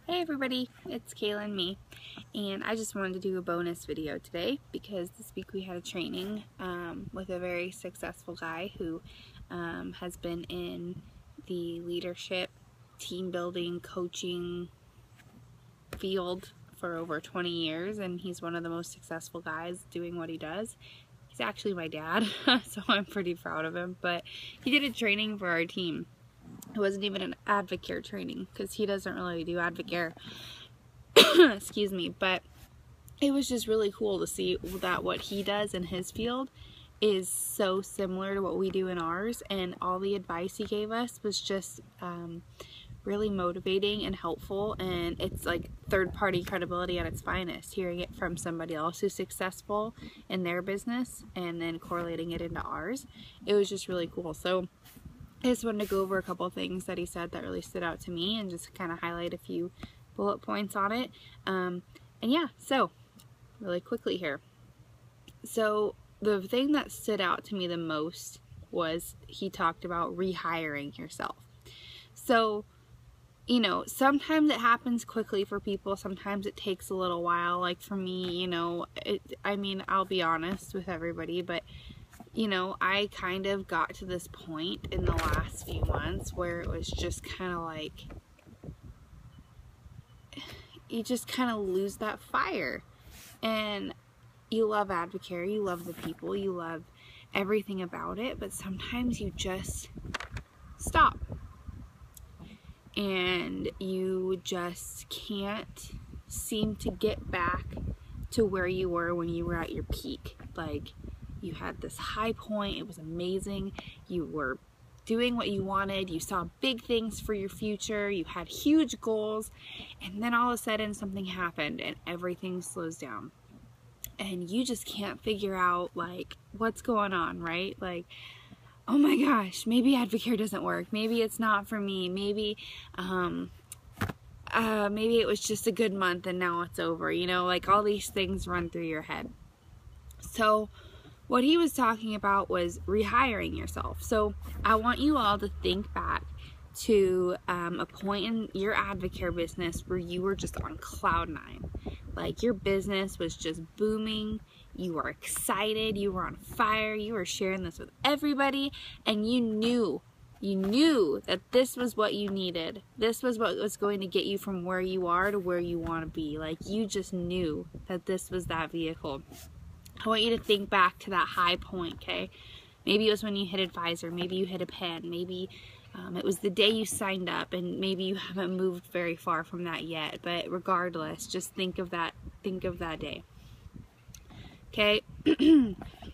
Hey everybody, it's Kayla and me, and I just wanted to do a bonus video today because this week we had a training with a very successful guy who has been in the leadership, team building, coaching field for over 20 years, and he's one of the most successful guys doing what he does. He's actually my dad, so I'm pretty proud of him, but he did a training for our team. It wasn't even an Advocare training because he doesn't really do Advocare, excuse me, but it was just really cool to see that what he does in his field is so similar to what we do in ours, and all the advice he gave us was just really motivating and helpful, and it's like third-party credibility at its finest, hearing it from somebody else who's successful in their business and then correlating it into ours. It was just really cool. So I just wanted to go over a couple things that he said that really stood out to me and just kind of highlight a few bullet points on it. And yeah, so really quickly here. So the thing that stood out to me the most was he talked about rehiring yourself. So, you know, sometimes it happens quickly for people. Sometimes it takes a little while. Like for me, you know, I mean, I'll be honest with everybody, but you know, I kind of got to this point in the last few months where it was just kind of like, you just kind of lose that fire. And you love Advocare, you love the people, you love everything about it, but sometimes you just stop. And you just can't seem to get back to where you were when you were at your peak. Like, you had this high point, it was amazing, you were doing what you wanted, you saw big things for your future, you had huge goals, and then all of a sudden something happened and everything slows down. And you just can't figure out, like, what's going on, right? Like, oh my gosh, maybe Advocare doesn't work, maybe it's not for me, maybe maybe it was just a good month and now it's over, you know, like all these things run through your head. So what he was talking about was rehiring yourself. So I want you all to think back to a point in your Advocare business where you were just on cloud nine. Like your business was just booming, you were excited, you were on fire, you were sharing this with everybody, and you knew that this was what you needed. This was what was going to get you from where you are to where you want to be. Like you just knew that this was that vehicle. I want you to think back to that high point, okay? Maybe it was when you hit advisor, maybe you hit a pen, maybe it was the day you signed up, and maybe you haven't moved very far from that yet, but regardless, just think of that day. Okay?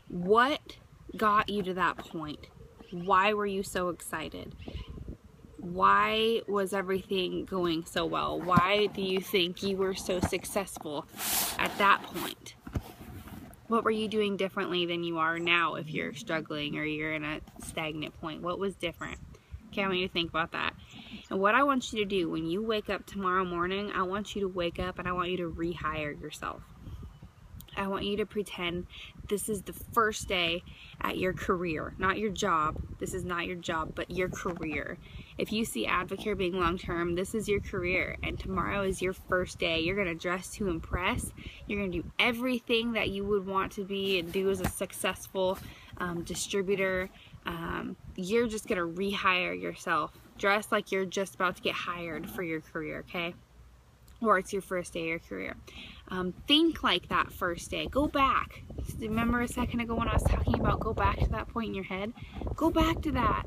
What got you to that point? Why were you so excited? Why was everything going so well? Why do you think you were so successful at that point? What were you doing differently than you are now if you're struggling or you're in a stagnant point? What was different? Okay, I want you to think about that. And what I want you to do when you wake up tomorrow morning, I want you to wake up and I want you to rehire yourself. I want you to pretend this is the first day at your career, not your job. This is not your job, but your career. If you see Advocare being long-term, this is your career, and tomorrow is your first day. You're going to dress to impress. You're going to do everything that you would want to be and do as a successful distributor. You're just going to rehire yourself. Dress like you're just about to get hired for your career, okay? Or it's your first day of your career. Think like that first day. Go back. Remember a second ago when I was talking about go back to that point in your head? Go back to that.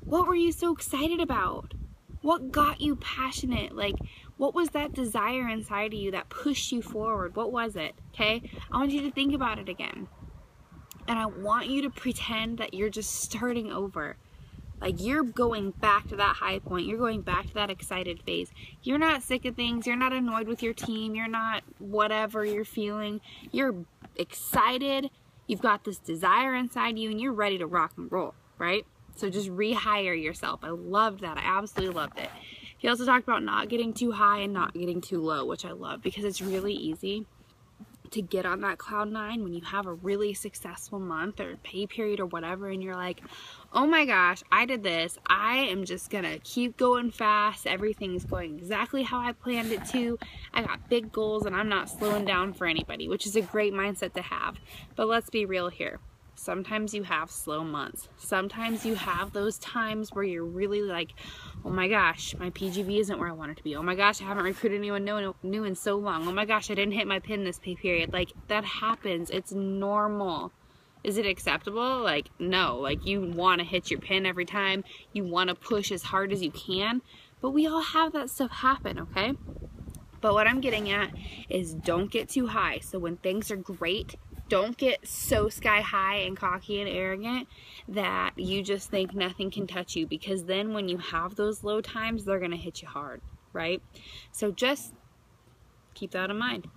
What were you so excited about? What got you passionate? Like, what was that desire inside of you that pushed you forward? What was it? Okay? I want you to think about it again. And I want you to pretend that you're just starting over. Like you're going back to that high point. You're going back to that excited phase. You're not sick of things. You're not annoyed with your team. You're not whatever you're feeling. You're excited. You've got this desire inside you and you're ready to rock and roll, right? So just rehire yourself. I loved that. I absolutely loved it. He also talked about not getting too high and not getting too low, which I love because it's really easy to get on that cloud nine when you have a really successful month or pay period or whatever, and you're like, oh my gosh, I did this. I am just gonna keep going fast. Everything's going exactly how I planned it to. I got big goals and I'm not slowing down for anybody, which is a great mindset to have. But let's be real here. Sometimes you have slow months. Sometimes you have those times where you're really like, oh my gosh, my PGV isn't where I want it to be. Oh my gosh, I haven't recruited anyone new in so long. Oh my gosh, I didn't hit my pin this pay period. Like, that happens. It's normal. Is it acceptable? Like, no. Like, you want to hit your pin every time. You want to push as hard as you can. But we all have that stuff happen, okay? But what I'm getting at is don't get too high. So when things are great, don't get so sky high and cocky and arrogant that you just think nothing can touch you, because then when you have those low times, they're going to hit you hard, right? So just keep that in mind.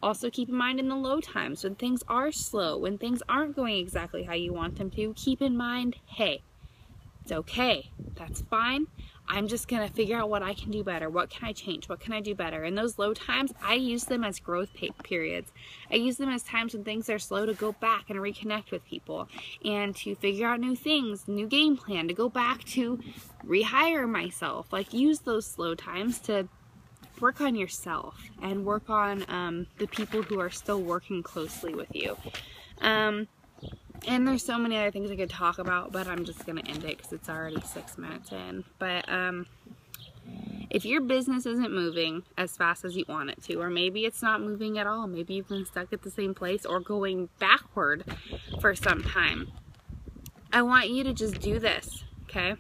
Also keep in mind in the low times, when things are slow, when things aren't going exactly how you want them to, keep in mind, hey, it's okay. That's fine. I'm just going to figure out what I can do better. What can I change? What can I do better? And those low times, I use them as growth periods. I use them as times when things are slow to go back and reconnect with people and to figure out new things, new game plan, to go back to rehire myself. Like, use those slow times to work on yourself and work on the people who are still working closely with you. And there's so many other things I could talk about, but I'm just going to end it because it's already 6 minutes in. But if your business isn't moving as fast as you want it to, or maybe it's not moving at all, maybe you've been stuck at the same place or going backward for some time, I want you to just do this, okay?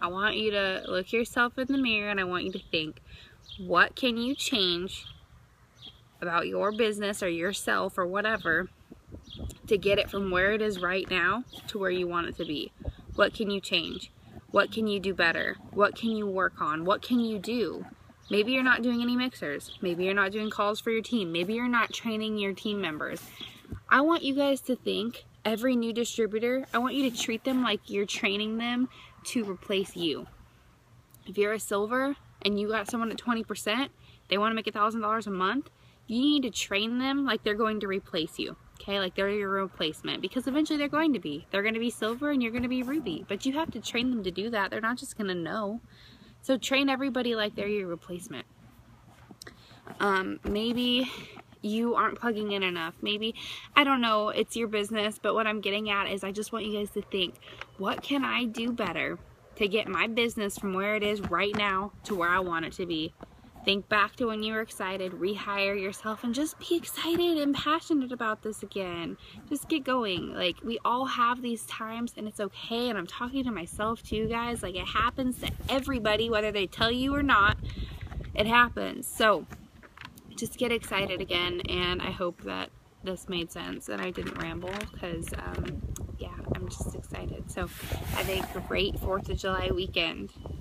I want you to look yourself in the mirror and I want you to think, what can you change about your business or yourself or whatever to get it from where it is right now to where you want it to be? What can you change? What can you do better? What can you work on? What can you do? Maybe you're not doing any mixers. Maybe you're not doing calls for your team. Maybe you're not training your team members. I want you guys to think, every new distributor, I want you to treat them like you're training them to replace you. If you're a silver and you got someone at 20%, they want to make $1,000 a month, you need to train them like they're going to replace you. Okay, like they're your replacement, because eventually they're going to be. They're going to be silver and you're going to be ruby. But you have to train them to do that. They're not just going to know. So train everybody like they're your replacement. Maybe you aren't plugging in enough. Maybe, I don't know, it's your business. But what I'm getting at is I just want you guys to think, what can I do better to get my business from where it is right now to where I want it to be? Think back to when you were excited, rehire yourself, and just be excited and passionate about this again. Just get going. Like, we all have these times and it's okay. And I'm talking to myself too, guys. Like, it happens to everybody, whether they tell you or not, it happens. So just get excited again. And I hope that this made sense and I didn't ramble, because yeah, I'm just excited. So have a great 4th of July weekend.